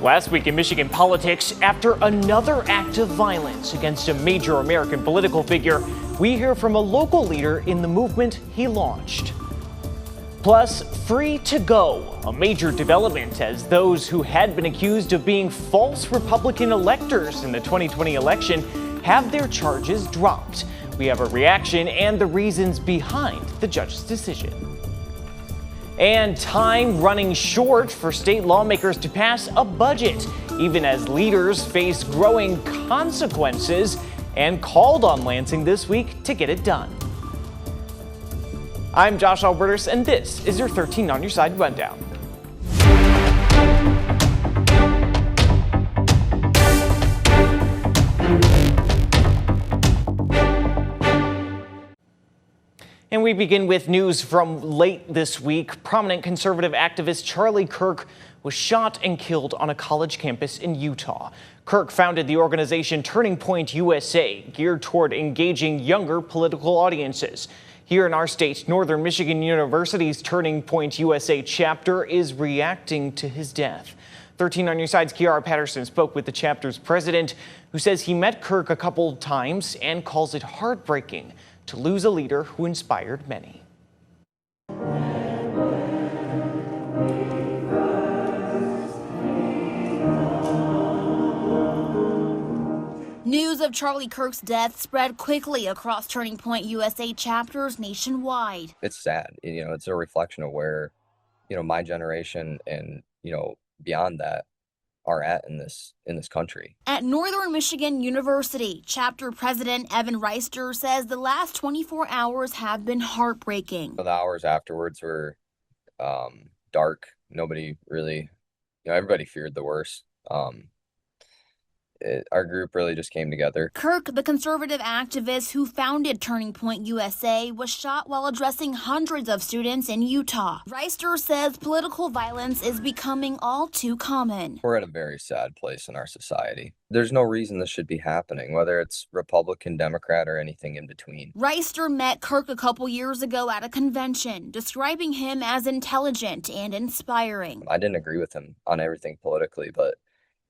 Last week in Michigan politics, after another act of violence against a major American political figure, we hear from a local leader in the movement he launched. Plus, free to go, a major development as those who had been accused of being false Republican electors in the 2020 election have their charges dropped. We have a reaction and the reasons behind the judge's decision. And time running short for state lawmakers to pass a budget, even as leaders face growing consequences and called on Lansing this week to get it done. I'm Josh Alburtus, and this is your 13 on Your Side rundown. And we begin with news from late this week. Prominent conservative activist Charlie Kirk was shot and killed on a college campus in Utah. Kirk founded the organization Turning Point USA, geared toward engaging younger political audiences. Here in our state, Northern Michigan University's Turning Point USA chapter is reacting to his death. 13 on Your Side's Kiara Patterson spoke with the chapter's president, who says he met Kirk a couple times and calls it heartbreaking to lose a leader who inspired many. News of Charlie Kirk's death spread quickly across Turning Point USA chapters nationwide. It's sad. It's a reflection of where, my generation and, beyond that are at in this country. At Northern Michigan University, chapter president Evan Reister says the last 24 hours have been heartbreaking. The hours afterwards were dark. Nobody really, everybody feared the worst. Our group really just came together. Kirk, the conservative activist who founded Turning Point USA, was shot while addressing hundreds of students in Utah. Reister says political violence is becoming all too common. We're at a very sad place in our society. There's no reason this should be happening, whether it's Republican, Democrat, or anything in between. Reister met Kirk a couple years ago at a convention, describing him as intelligent and inspiring. I didn't agree with him on everything politically, but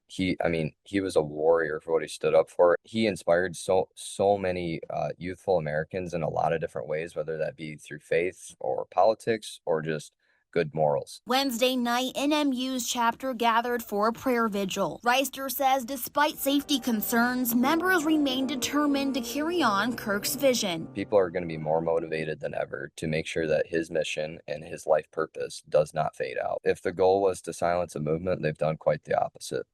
he was a warrior for what he stood up for. He inspired so many youthful Americans in a lot of different ways, whether that be through faith or politics or just good morals. Wednesday night, NMU's chapter gathered for a prayer vigil. Reister says despite safety concerns, members remain determined to carry on Kirk's vision. People are going to be more motivated than ever to make sure that his mission and his life purpose does not fade out. If the goal was to silence a movement, they've done quite the opposite.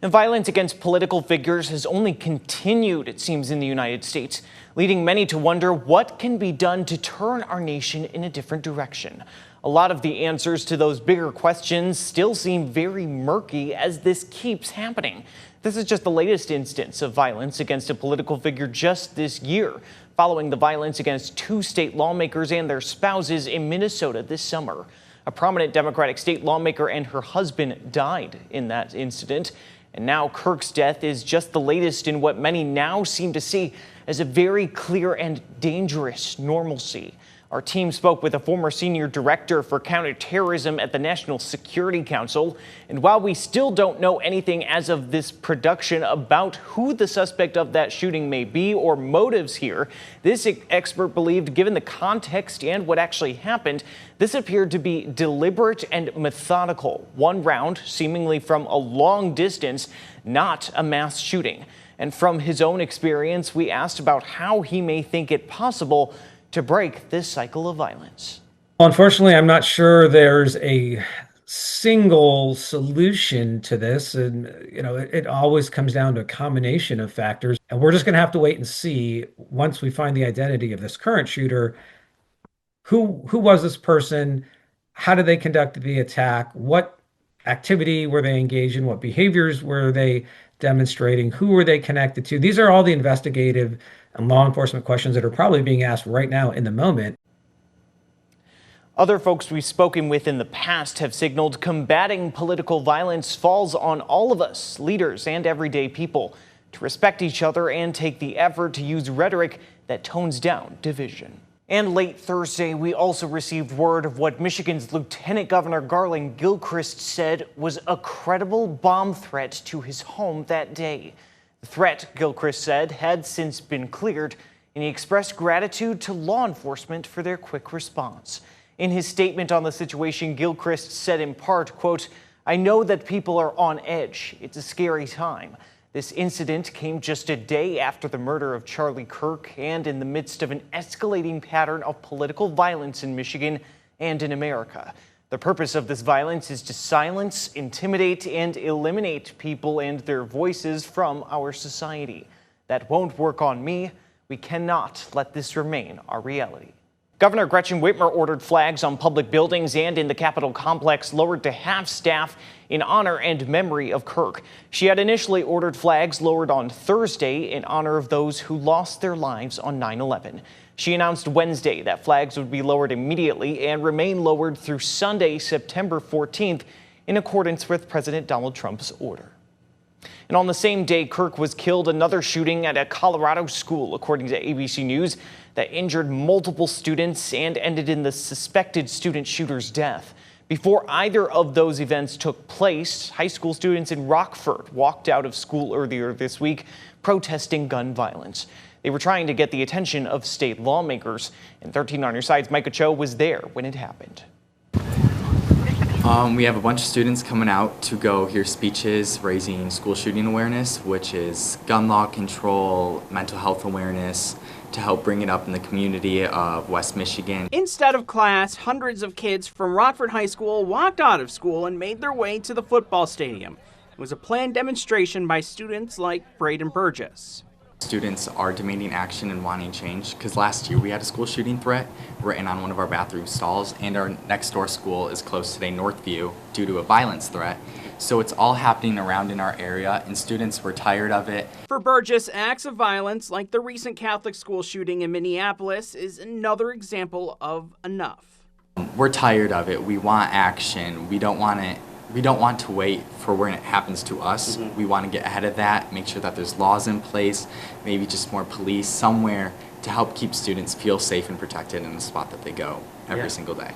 And violence against political figures has only continued, it seems, in the United States, leading many to wonder what can be done to turn our nation in a different direction. A lot of the answers to those bigger questions still seem very murky as this keeps happening. This is just the latest instance of violence against a political figure just this year, following the violence against two state lawmakers and their spouses in Minnesota this summer. A prominent Democratic state lawmaker and her husband died in that incident. And now Kirk's death is just the latest in what many now seem to see as a very clear and dangerous normalcy. Our team spoke with a former senior director for counterterrorism at the National Security Council. And while we still don't know anything as of this production about who the suspect of that shooting may be or motives here, this expert believed, given the context and what actually happened, this appeared to be deliberate and methodical. One round, seemingly from a long distance, not a mass shooting. And from his own experience, we asked about how he may think it possible to break this cycle of violence. Unfortunately, I'm not sure there's a single solution to this. And, it always comes down to a combination of factors. And we're just going to have to wait and see, once we find the identity of this current shooter, who was this person? How did they conduct the attack? What activity were they engaged in? What behaviors were they demonstrating? Who were they connected to? These are all the investigative and law enforcement questions that are probably being asked right now in the moment. Other folks we've spoken with in the past have signaled combating political violence falls on all of us, leaders and everyday people, to respect each other and take the effort to use rhetoric that tones down division. And late Thursday, we also received word of what Michigan's Lieutenant Governor Garland Gilchrist said was a credible bomb threat to his home that day. The threat, Gilchrist said, had since been cleared, and he expressed gratitude to law enforcement for their quick response. In his statement on the situation, Gilchrist said in part, quote, "I know that people are on edge. It's a scary time. This incident came just a day after the murder of Charlie Kirk and in the midst of an escalating pattern of political violence in Michigan and in America. The purpose of this violence is to silence, intimidate, and eliminate people and their voices from our society. That won't work on me. We cannot let this remain our reality." Governor Gretchen Whitmer ordered flags on public buildings and in the Capitol complex lowered to half staff in honor and memory of Kirk. She had initially ordered flags lowered on Thursday in honor of those who lost their lives on 9/11. She announced Wednesday that flags would be lowered immediately and remain lowered through Sunday, September 14th, in accordance with President Donald Trump's order. And on the same day Kirk was killed, another shooting at a Colorado school, according to ABC News, that injured multiple students and ended in the suspected student shooter's death. Before either of those events took place, high school students in Rockford walked out of school earlier this week protesting gun violence. They were trying to get the attention of state lawmakers, and 13 on Your Side's Micah Cho was there when it happened. We have a bunch of students coming out to go hear speeches raising school shooting awareness, which is gun law control, mental health awareness, to help bring it up in the community of West Michigan. Instead of class, hundreds of kids from Rockford High School walked out of school and made their way to the football stadium. It was a planned demonstration by students like Braden Burgess. Students are demanding action and wanting change because last year we had a school shooting threat written on one of our bathroom stalls, and our next door school is closed today, Northview, due to a violence threat. So it's all happening around in our area, and students were tired of it. For Burgess, acts of violence like the recent Catholic school shooting in Minneapolis is another example of enough. We're tired of it. We want action. We don't want to wait for when it happens to us. We want to get ahead of that, make sure that there's laws in place, maybe just more police somewhere to help keep students feel safe and protected in the spot that they go every single day.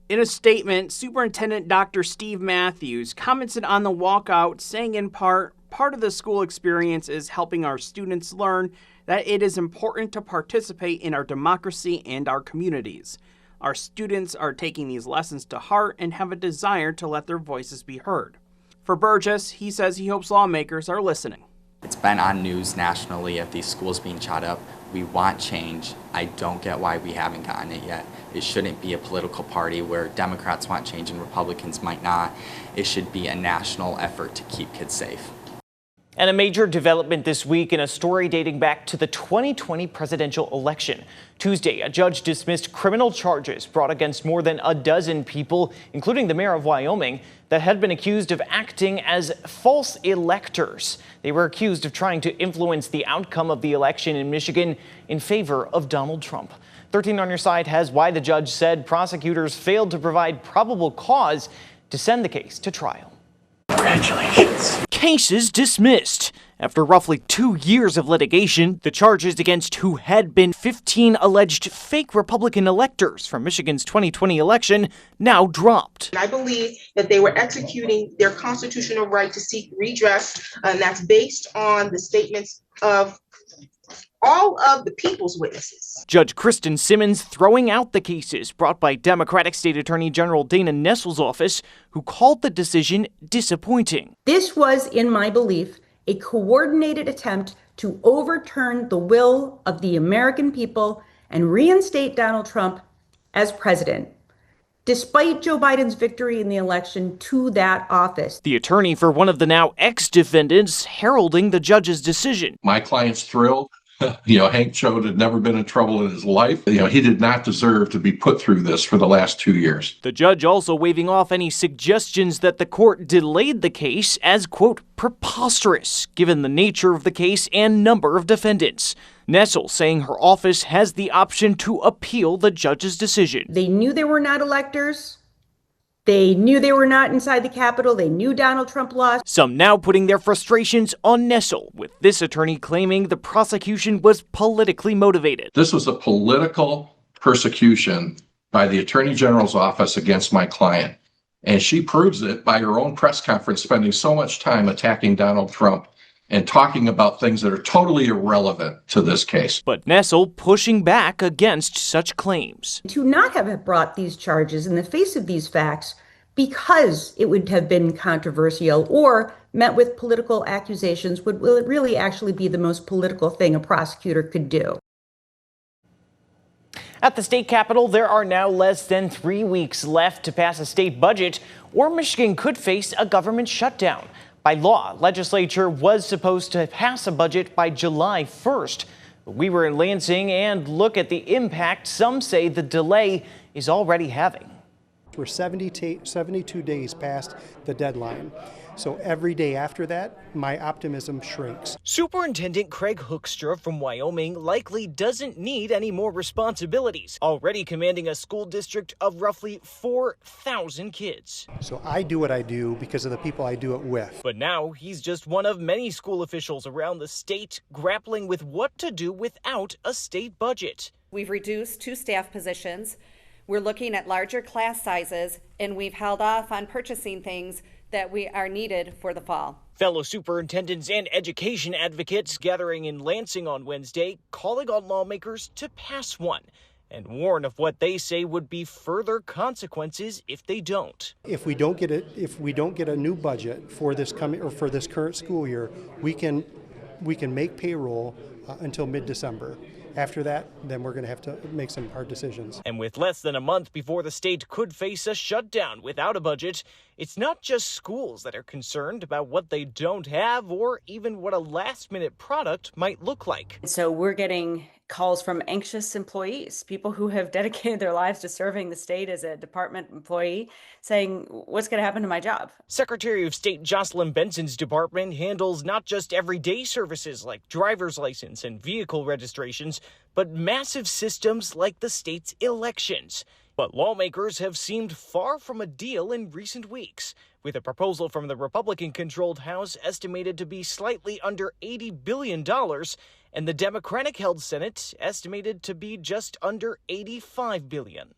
In a statement, Superintendent Dr. Steve Matthews commented on the walkout, saying in part of the school experience is helping our students learn that it is important to participate in our democracy and our communities. Our students are taking these lessons to heart and have a desire to let their voices be heard. For Burgess, he says he hopes lawmakers are listening. It's been on news nationally of these schools being shot up. We want change. I don't get why we haven't gotten it yet. It shouldn't be a political party where Democrats want change and Republicans might not. It should be a national effort to keep kids safe. And a major development this week in a story dating back to the 2020 presidential election. Tuesday, a judge dismissed criminal charges brought against more than a dozen people, including the mayor of Wyoming, that had been accused of acting as false electors. They were accused of trying to influence the outcome of the election in Michigan in favor of Donald Trump. 13 on Your Side has why the judge said prosecutors failed to provide probable cause to send the case to trial. Congratulations. Cases dismissed. After roughly 2 years of litigation, the charges against who had been 15 alleged fake Republican electors from Michigan's 2020 election now dropped. I believe that they were executing their constitutional right to seek redress, and that's based on the statements of all of the people's witnesses. Judge Kristen Simmons throwing out the cases brought by Democratic State Attorney General Dana Nessel's office, who called the decision disappointing. This was, in my belief, a coordinated attempt to overturn the will of the American people and reinstate Donald Trump as president, despite Joe Biden's victory in the election to that office. The attorney for one of the now ex-defendants heralding the judge's decision. My client's thrilled. Hank Choate had never been in trouble in his life. He did not deserve to be put through this for the last 2 years. The judge also waving off any suggestions that the court delayed the case as, quote, preposterous, given the nature of the case and number of defendants. Nessel saying her office has the option to appeal the judge's decision. They knew they were not electors. They knew they were not inside the Capitol. They knew Donald Trump lost. Some now putting their frustrations on Nessel, with this attorney claiming the prosecution was politically motivated. This was a political persecution by the Attorney General's office against my client. And she proves it by her own press conference, spending so much time attacking Donald Trump and talking about things that are totally irrelevant to this case. But Nessel pushing back against such claims. To not have brought these charges in the face of these facts because it would have been controversial or met with political accusations would really actually be the most political thing a prosecutor could do. At the state capitol, there are now less than 3 weeks left to pass a state budget, or Michigan could face a government shutdown. By law, legislature was supposed to pass a budget by July 1st. But we were in Lansing and look at the impact some say the delay is already having. We're 72 days past the deadline. So every day after that, my optimism shrinks. Superintendent Craig Hoekstra from Wyoming likely doesn't need any more responsibilities, already commanding a school district of roughly 4,000 kids. So I do what I do because of the people I do it with. But now he's just one of many school officials around the state grappling with what to do without a state budget. We've reduced 2 staff positions. We're looking at larger class sizes, and we've held off on purchasing things that we are needed for the fall. Fellow superintendents and education advocates gathering in Lansing on Wednesday, calling on lawmakers to pass one and warn of what they say would be further consequences if they don't. If we don't get a new budget for this current school year, we can make payroll until mid-December. After that, then we're going to have to make some hard decisions. And with less than a month before the state could face a shutdown without a budget, it's not just schools that are concerned about what they don't have or even what a last-minute product might look like. So we're getting calls from anxious employees, people who have dedicated their lives to serving the state as a department employee, saying, what's going to happen to my job? Secretary of State Jocelyn Benson's department handles not just everyday services like driver's license and vehicle registrations, but massive systems like the state's elections. But lawmakers have seemed far from a deal in recent weeks, with a proposal from the Republican-controlled House estimated to be slightly under $80 billion, and the Democratic-held Senate estimated to be just under $85 billion.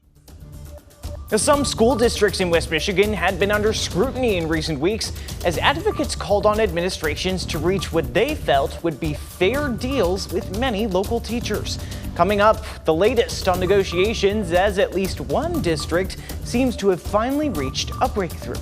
Now, some school districts in West Michigan had been under scrutiny in recent weeks as advocates called on administrations to reach what they felt would be fair deals with many local teachers. Coming up, the latest on negotiations as at least one district seems to have finally reached a breakthrough.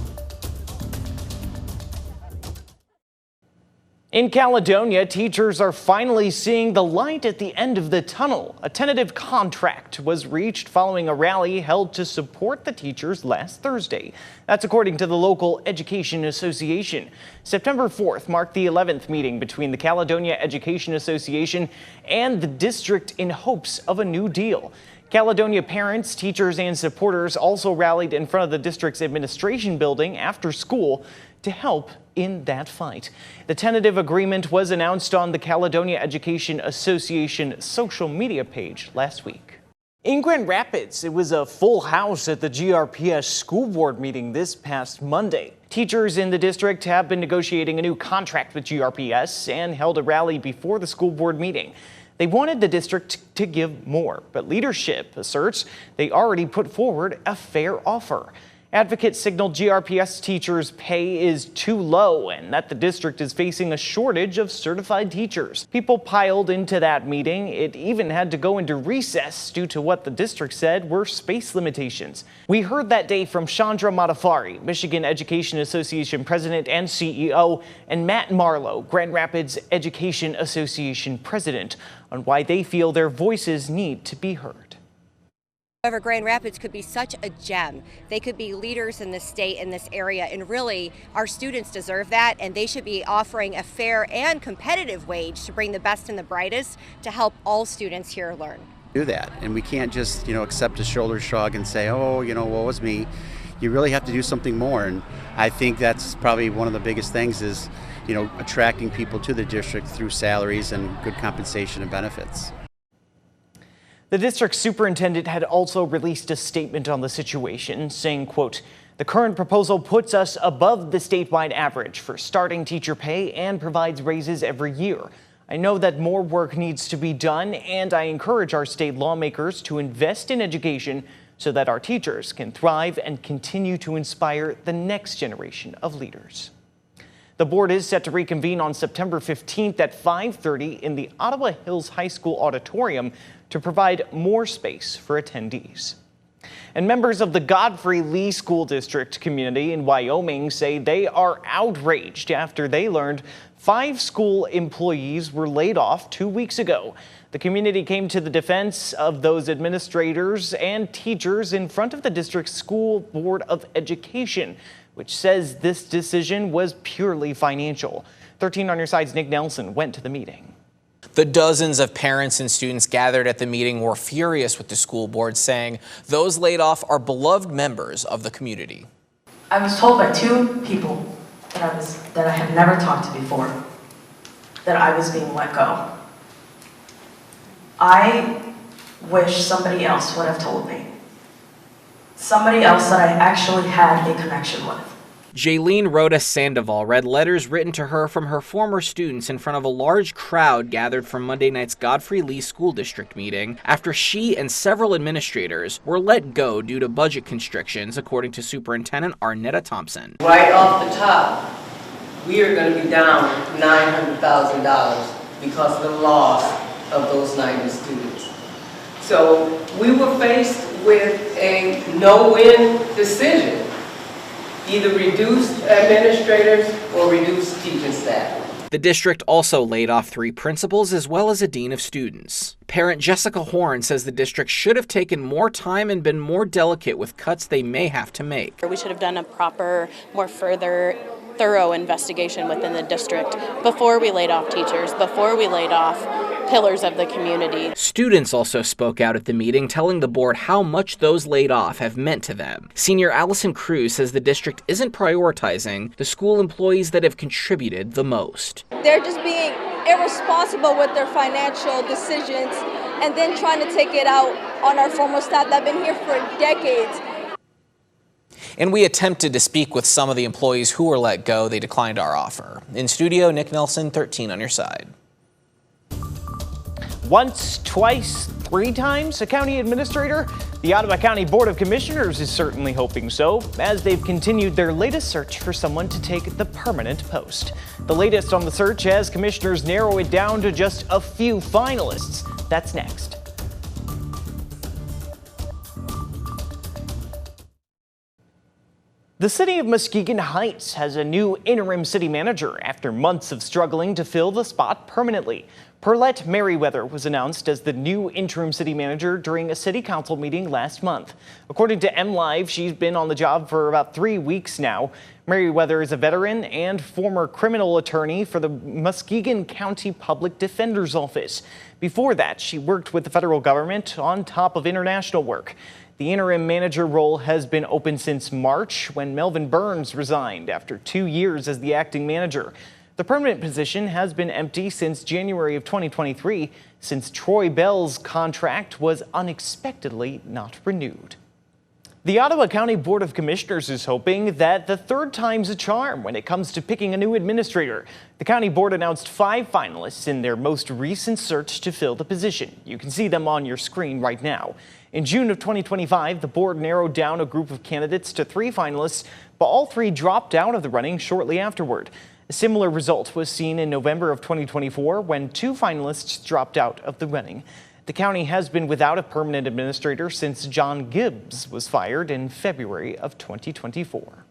In Caledonia, teachers are finally seeing the light at the end of the tunnel. A tentative contract was reached following a rally held to support the teachers last Thursday. That's according to the local Education Association. September 4th marked the 11th meeting between the Caledonia Education Association and the district in hopes of a new deal. Caledonia parents, teachers, and supporters also rallied in front of the district's administration building after school to help in that fight. The tentative agreement was announced on the Caledonia Education Association social media page last week. In Grand Rapids, it was a full house at the GRPS school board meeting this past Monday. Teachers in the district have been negotiating a new contract with GRPS and held a rally before the school board meeting. They wanted the district to give more, but leadership asserts they already put forward a fair offer. Advocates signaled GRPS teachers' pay is too low and that the district is facing a shortage of certified teachers. People piled into that meeting. It even had to go into recess due to what the district said were space limitations. We heard that day from Chandra Matafari, Michigan Education Association president and CEO, and Matt Marlowe, Grand Rapids Education Association president, on why they feel their voices need to be heard. However, Grand Rapids could be such a gem. They could be leaders in the state in this area, and really our students deserve that, and they should be offering a fair and competitive wage to bring the best and the brightest to help all students here learn. Do that, and we can't just accept a shoulder shrug and say, oh, woe is me. You really have to do something more, and I think that's probably one of the biggest things is attracting people to the district through salaries and good compensation and benefits. The district superintendent had also released a statement on the situation, saying, quote, "The current proposal puts us above the statewide average for starting teacher pay and provides raises every year. I know that more work needs to be done, and I encourage our state lawmakers to invest in education so that our teachers can thrive and continue to inspire the next generation of leaders. The board is set to reconvene on September 15th at 5:30 in the Ottawa Hills High School auditorium to provide more space for attendees. And members of the Godfrey Lee School District community in Wyoming say they are outraged after they learned 5 school employees were laid off 2 weeks ago. The community came to the defense of those administrators and teachers in front of the district's School Board of Education, which says this decision was purely financial. 13 on your side's Nick Nelson went to the meeting. The dozens of parents and students gathered at the meeting were furious with the school board, saying those laid off are beloved members of the community. I was told by 2 people that I had never talked to before that I was being let go. I wish somebody else would have told me. Somebody else that I actually had a connection with. Jaylene Rhoda Sandoval read letters written to her from her former students in front of a large crowd gathered from Monday night's Godfrey Lee School District meeting after she and several administrators were let go due to budget constrictions, according to Superintendent Arnetta Thompson. Right off the top, we are going to be down $900,000 because of the loss of those 90 students. So we were faced with a no-win decision. Either reduce administrators or reduce teaching staff. The district also laid off 3 principals as well as a dean of students. Parent Jessica Horn says the district should have taken more time and been more delicate with cuts they may have to make. We should have done a proper, more thorough investigation within the district before we laid off teachers, before we laid off pillars of the community. Students also spoke out at the meeting, telling the board how much those laid off have meant to them. Senior Allison Cruz says the district isn't prioritizing the school employees that have contributed the most. They're just being irresponsible with their financial decisions and then trying to take it out on our former staff that have been here for decades. And we attempted to speak with some of the employees who were let go. They declined our offer. In studio, Nick Nelson, 13 on your side. Once, twice, 3 times a county administrator? The Ottawa County Board of Commissioners is certainly hoping so, as they've continued their latest search for someone to take the permanent post. The latest on the search as commissioners narrow it down to just a few finalists. That's next. The city of Muskegon Heights has a new interim city manager after months of struggling to fill the spot permanently. Perlette Merriweather was announced as the new interim city manager during a city council meeting last month. According to MLive, she's been on the job for about 3 weeks now. Merriweather is a veteran and former criminal attorney for the Muskegon County Public Defender's Office. Before that, she worked with the federal government on top of international work. The interim manager role has been open since March, when Melvin Burns resigned after 2 years as the acting manager. The permanent position has been empty since January of 2023, since Troy Bell's contract was unexpectedly not renewed. The Ottawa County Board of Commissioners is hoping that the 3rd time's a charm when it comes to picking a new administrator. The county board announced 5 finalists in their most recent search to fill the position. You can see them on your screen right now. In June of 2025, the board narrowed down a group of candidates to 3 finalists, but all 3 dropped out of the running shortly afterward. A similar result was seen in November of 2024 when 2 finalists dropped out of the running. The county has been without a permanent administrator since John Gibbs was fired in February of 2024.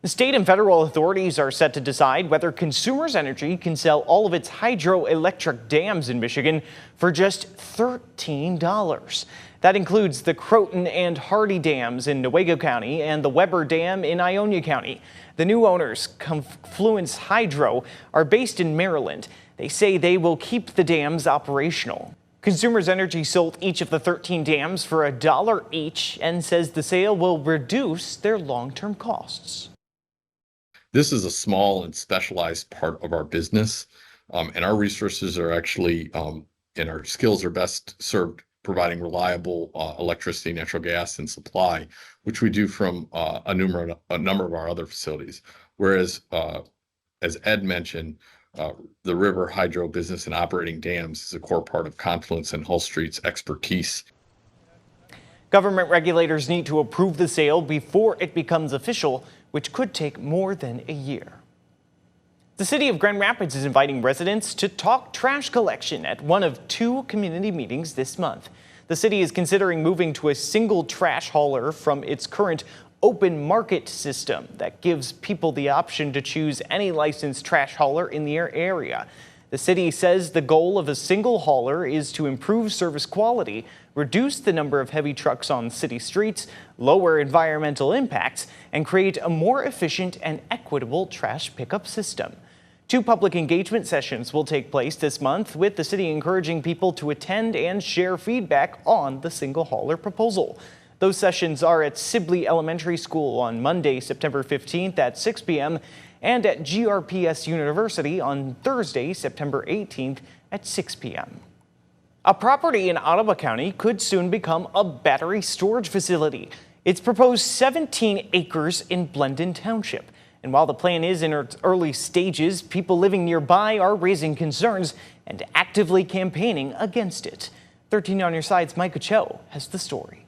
The state and federal authorities are set to decide whether Consumers Energy can sell all of its hydroelectric dams in Michigan for just $13. That includes the Croton and Hardy dams in Newaygo County and the Weber Dam in Ionia County. The new owners, Confluence Hydro, are based in Maryland. They say they will keep the dams operational. Consumers Energy sold each of the 13 dams for $1 each and says the sale will reduce their long-term costs. This is a small and specialized part of our business, and our resources are actually, and our skills are best served providing reliable electricity, natural gas, and supply, which we do from a number of our other facilities. Whereas, as Ed mentioned, The river hydro business and operating dams is a core part of Confluence and Hull Street's expertise. Government regulators need to approve the sale before it becomes official, which could take more than a year. The city of Grand Rapids is inviting residents to talk trash collection at one of 2 community meetings this month. The city is considering moving to a single trash hauler from its current open market system that gives people the option to choose any licensed trash hauler in the area. The city says the goal of a single hauler is to improve service quality, reduce the number of heavy trucks on city streets, lower environmental impacts, and create a more efficient and equitable trash pickup system. 2 public engagement sessions will take place this month, with the city encouraging people to attend and share feedback on the single hauler proposal. Those sessions are at Sibley Elementary School on Monday, September 15th at 6 p.m. and at GRPS University on Thursday, September 18th at 6 p.m. A property in Ottawa County could soon become a battery storage facility. It's proposed 17 acres in Blendon Township. And while the plan is in its early stages, people living nearby are raising concerns and actively campaigning against it. 13 on your side's Micah Cho has the story.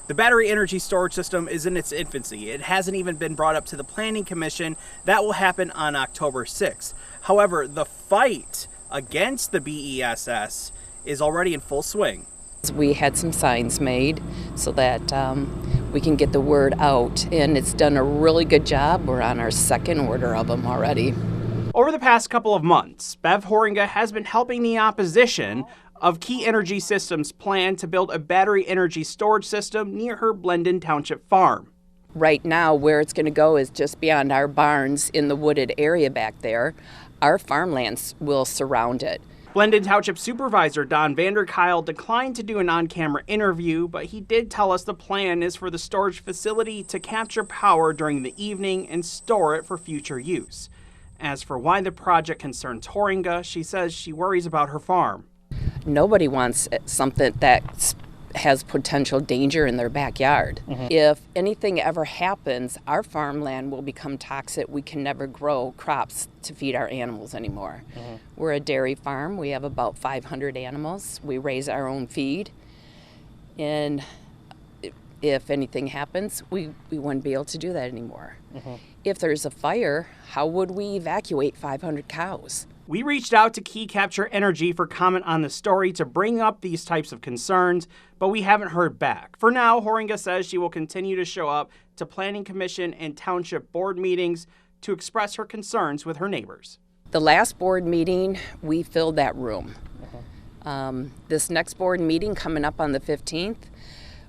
The battery energy storage system is in its infancy. It hasn't even been brought up to the Planning Commission. That will happen on October 6th. However, the fight against the BESS is already in full swing. We had some signs made so that we can get the word out, and it's done a really good job. We're on our 2nd order of them already. Over the past couple of months, Bev Horinga has been helping the opposition of Key Energy Systems' plan to build a battery energy storage system near her Blendon Township farm. Right now, where it's going to go is just beyond our barns in the wooded area back there. Our farmlands will surround it. Blendon Township Supervisor Don Vanderkyle declined to do an on-camera interview, but he did tell us the plan is for the storage facility to capture power during the evening and store it for future use. As for why the project concerns Horinga, she says she worries about her farm. Nobody wants something that has potential danger in their backyard. If anything ever happens, our farmland will become toxic. We can never grow crops to feed our animals anymore. We're a dairy farm. We have about 500 animals. We raise our own feed. And if anything happens, we wouldn't be able to do that anymore. If there's a fire, how would we evacuate 500 cows? We reached out to Key Capture Energy for comment on the story to bring up these types of concerns, but we haven't heard back. For now, Horinga says she will continue to show up to Planning Commission and Township Board meetings to express her concerns with her neighbors. The last board meeting, we filled that room. This next board meeting coming up on the 15th,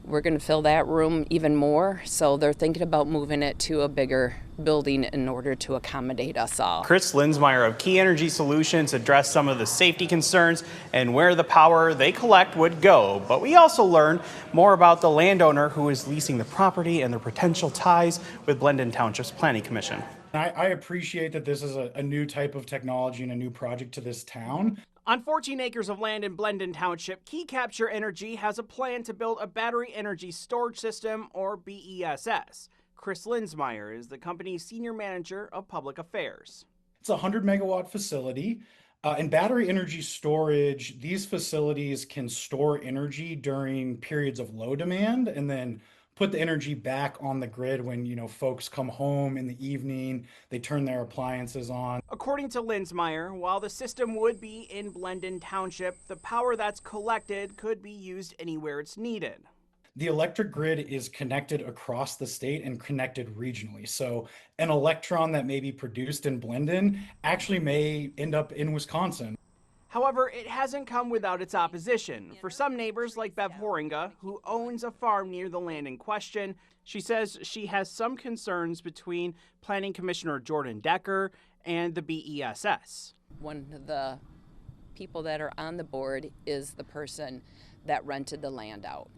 we're going to fill that room even more, so they're thinking about moving it to a bigger building in order to accommodate us all. Chris Linsmeyer of Key Energy Solutions addressed some of the safety concerns and where the power they collect would go. But we also learned more about the landowner who is leasing the property and their potential ties with Blendon Township's Planning Commission. I appreciate that this is a new type of technology and a new project to this town. On 14 acres of land in Blendon Township, Key Capture Energy has a plan to build a battery energy storage system, or BESS. Chris Linsmeyer is the company's senior manager of public affairs. It's a 100 megawatt facility. In battery energy storage, these facilities can store energy during periods of low demand and then put the energy back on the grid when, folks come home in the evening, they turn their appliances on. According to Linsmeyer, while the system would be in Blendon Township, the power that's collected could be used anywhere it's needed. The electric grid is connected across the state and connected regionally. So an electron that may be produced in Blendon actually may end up in Wisconsin. However, it hasn't come without its opposition. For some neighbors like Bev Horinga, who owns a farm near the land in question, she says she has some concerns between Planning Commissioner Jordan Decker and the BESS. One of the people that are on the board is the person that rented the land out.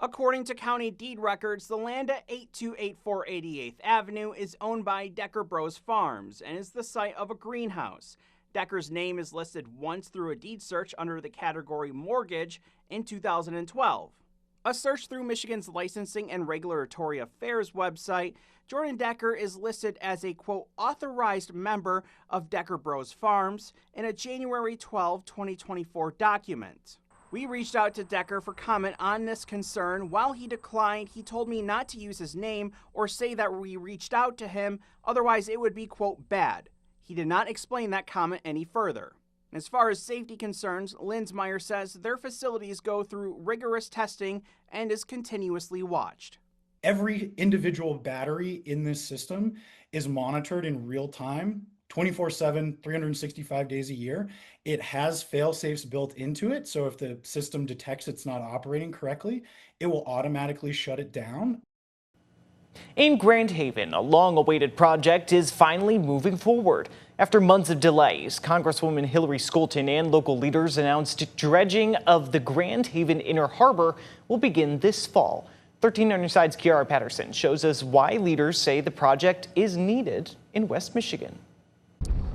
According to county deed records, the land at 8284 88th Avenue is owned by Decker Bros Farms and is the site of a greenhouse. Decker's name is listed once through a deed search under the category mortgage in 2012. A search through Michigan's Licensing and Regulatory Affairs website, Jordan Decker is listed as a, quote, authorized member of Decker Bros Farms in a January 12, 2024 document. We reached out to Decker for comment on this concern. While he declined, he told me not to use his name or say that we reached out to him, otherwise it would be, quote, bad. He did not explain that comment any further. As far as safety concerns, Linsmeyer says their facilities go through rigorous testing and is continuously watched. Every individual battery in this system is monitored in real time, 24/7, 365 days a year. It has fail-safes built into it, so if the system detects it's not operating correctly, it will automatically shut it down. In Grand Haven, a long-awaited project is finally moving forward. After months of delays, Congresswoman Hillary Skolton and local leaders announced dredging of the Grand Haven Inner Harbor will begin this fall. 13 on your side's Kiara Patterson shows us why leaders say the project is needed in West Michigan.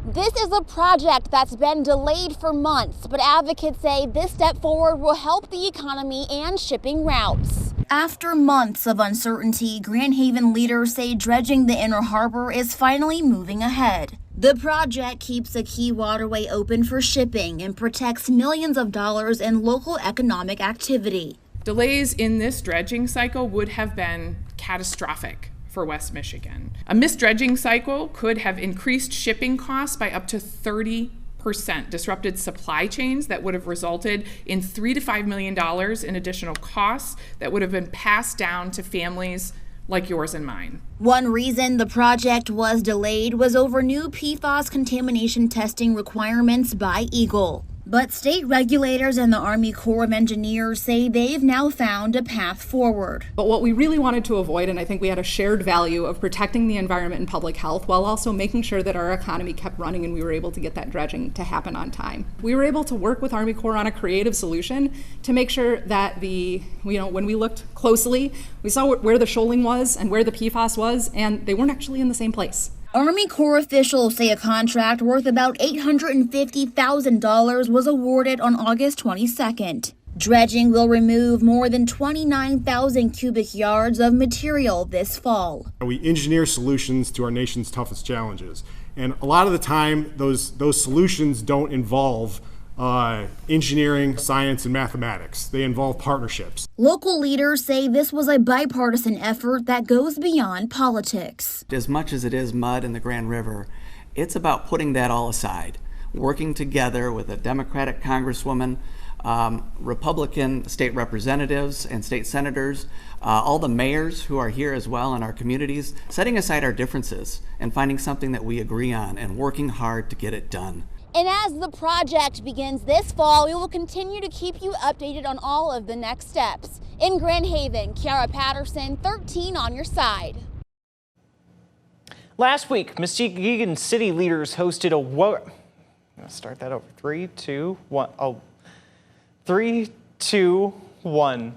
This is a project that's been delayed for months, but advocates say this step forward will help the economy and shipping routes. After months of uncertainty, Grand Haven leaders say dredging the Inner Harbor is finally moving ahead. The project keeps a key waterway open for shipping and protects millions of dollars in local economic activity. Delays in this dredging cycle would have been catastrophic for West Michigan. A missed dredging cycle could have increased shipping costs by up to 30%, disrupted supply chains that would have resulted in $3 to $5 million in additional costs that would have been passed down to families like yours and mine. One reason the project was delayed was over new PFAS contamination testing requirements by Eagle. But state regulators and the Army Corps of Engineers say they've now found a path forward. But what we really wanted to avoid, and I think we had a shared value of protecting the environment and public health while also making sure that our economy kept running and we were able to get that dredging to happen on time. We were able to work with Army Corps on a creative solution to make sure that when we looked closely, we saw where the shoaling was and where the PFAS was, and they weren't actually in the same place. Army Corps officials say a contract worth about $850,000 was awarded on August 22nd. Dredging will remove more than 29,000 cubic yards of material this fall. We engineer solutions to our nation's toughest challenges. And a lot of the time, those solutions don't involve engineering, science, and mathematics. They involve partnerships. Local leaders say this was a bipartisan effort that goes beyond politics. As much as it is mud in the Grand River, it's about putting that all aside, working together with a Democratic Congresswoman, Republican state representatives and state senators, all the mayors who are here as well in our communities, setting aside our differences and finding something that we agree on and working hard to get it done. And as the project begins this fall, we will continue to keep you updated on all of the next steps. In Grand Haven, Kiara Patterson, 13 on your side. Last week, Muskegon city leaders hosted a start that over. 3, 2, 1. Oh, 3, 2, 1.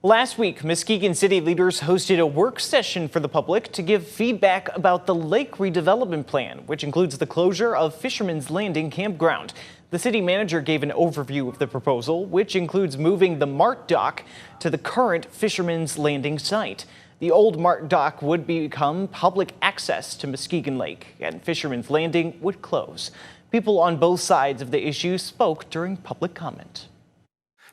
Last week, Muskegon city leaders hosted a work session for the public to give feedback about the lake redevelopment plan, which includes the closure of Fisherman's Landing campground. The city manager gave an overview of the proposal, which includes moving the Mart Dock to the current Fisherman's Landing site. The old Mart Dock would become public access to Muskegon Lake, and Fisherman's Landing would close. People on both sides of the issue spoke during public comment.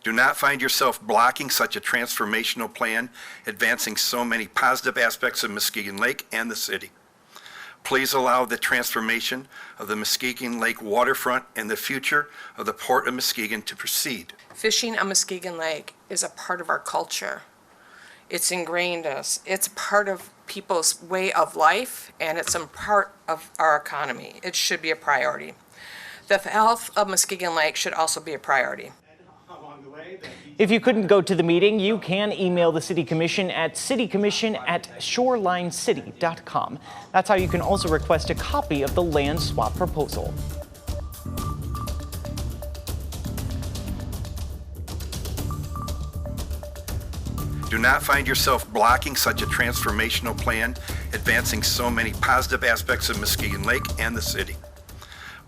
Do not find yourself blocking such a transformational plan, advancing so many positive aspects of Muskegon Lake and the city. Please allow the transformation of the Muskegon Lake waterfront and the future of the Port of Muskegon to proceed. Fishing on Muskegon Lake is a part of our culture. It's ingrained us. It's part of people's way of life, and it's a part of our economy. It should be a priority. The health of Muskegon Lake should also be a priority. If you couldn't go to the meeting, you can email the City Commission at citycommission@shorelincity.com. That's how you can also request a copy of the land swap proposal. Do not find yourself blocking such a transformational plan, advancing so many positive aspects of Muskegon Lake and the city.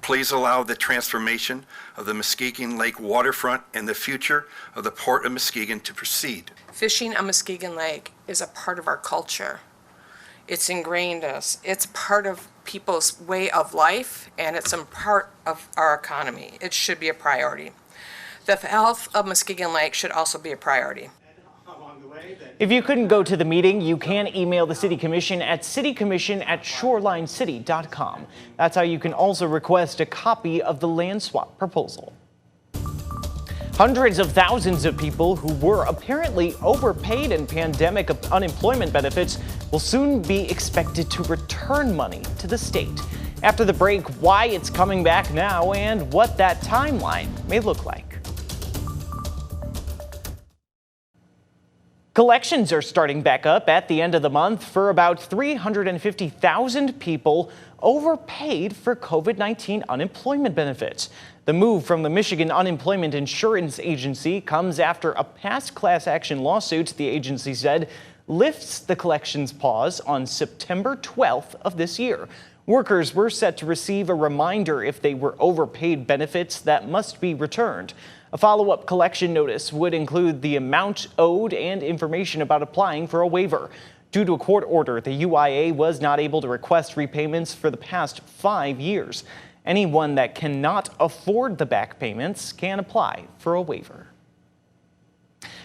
Please allow the transformation of the Muskegon Lake waterfront and the future of the Port of Muskegon to proceed. Fishing on Muskegon Lake is a part of our culture. It's ingrained us. It's part of people's way of life, and it's a part of our economy. It should be a priority. The health of Muskegon Lake should also be a priority. If you couldn't go to the meeting, you can email the City Commission at citycommission@shorelincity.com. That's how you can also request a copy of the land swap proposal. Hundreds of thousands of people who were apparently overpaid in pandemic unemployment benefits will soon be expected to return money to the state. After the break, why it's coming back now and what that timeline may look like. Collections are starting back up at the end of the month for about 350,000 people overpaid for COVID-19 unemployment benefits. The move from the Michigan Unemployment Insurance Agency comes after a past class action lawsuit, the agency said, lifts the collections pause on September 12th of this year. Workers were set to receive a reminder if they were overpaid benefits that must be returned. A follow-up collection notice would include the amount owed and information about applying for a waiver. Due to a court order, the UIA was not able to request repayments for the past 5 years. Anyone that cannot afford the back payments can apply for a waiver.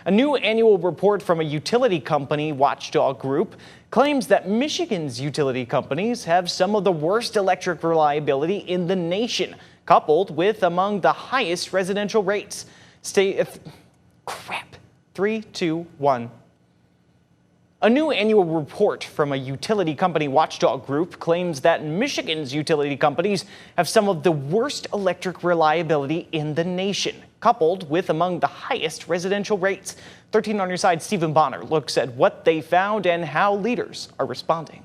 A new annual report from a utility company watchdog group claims that Michigan's utility companies have some of the worst electric reliability in the nation, coupled with among the highest residential rates. 3, 2, 1. A new annual report from a utility company watchdog group claims that Michigan's utility companies have some of the worst electric reliability in the nation, coupled with among the highest residential rates. 13 on your side, Stephen Bonner looks at what they found and how leaders are responding.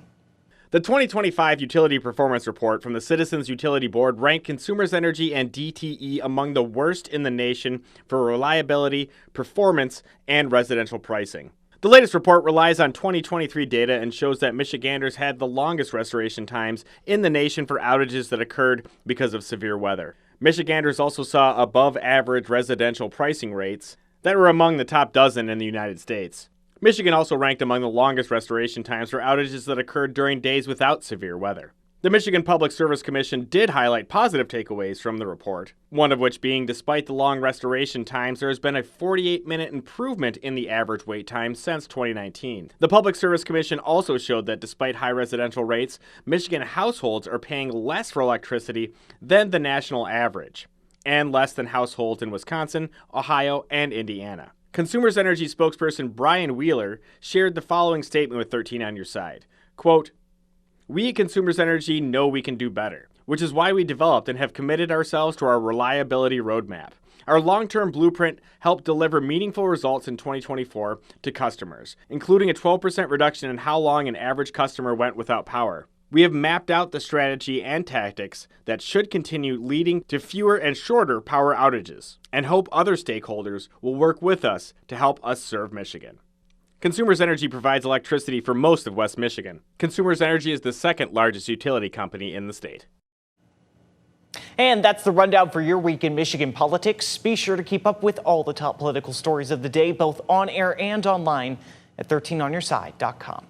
The 2025 Utility Performance Report from the Citizens Utility Board ranked Consumers Energy and DTE among the worst in the nation for reliability, performance, and residential pricing. The latest report relies on 2023 data and shows that Michiganders had the longest restoration times in the nation for outages that occurred because of severe weather. Michiganders also saw above average residential pricing rates that were among the top dozen in the United States. Michigan also ranked among the longest restoration times for outages that occurred during days without severe weather. The Michigan Public Service Commission did highlight positive takeaways from the report, one of which being despite the long restoration times, there has been a 48-minute improvement in the average wait time since 2019. The Public Service Commission also showed that despite high residential rates, Michigan households are paying less for electricity than the national average, and less than households in Wisconsin, Ohio, and Indiana. Consumers Energy spokesperson Brian Wheeler shared the following statement with 13 on your side. Quote, "We at Consumers Energy know we can do better, which is why we developed and have committed ourselves to our reliability roadmap. Our long-term blueprint helped deliver meaningful results in 2024 to customers, including a 12% reduction in how long an average customer went without power. We have mapped out the strategy and tactics that should continue leading to fewer and shorter power outages, and hope other stakeholders will work with us to help us serve Michigan." Consumers Energy provides electricity for most of West Michigan. Consumers Energy is the second largest utility company in the state. And that's the rundown for your week in Michigan politics. Be sure to keep up with all the top political stories of the day, both on air and online at 13onyourside.com.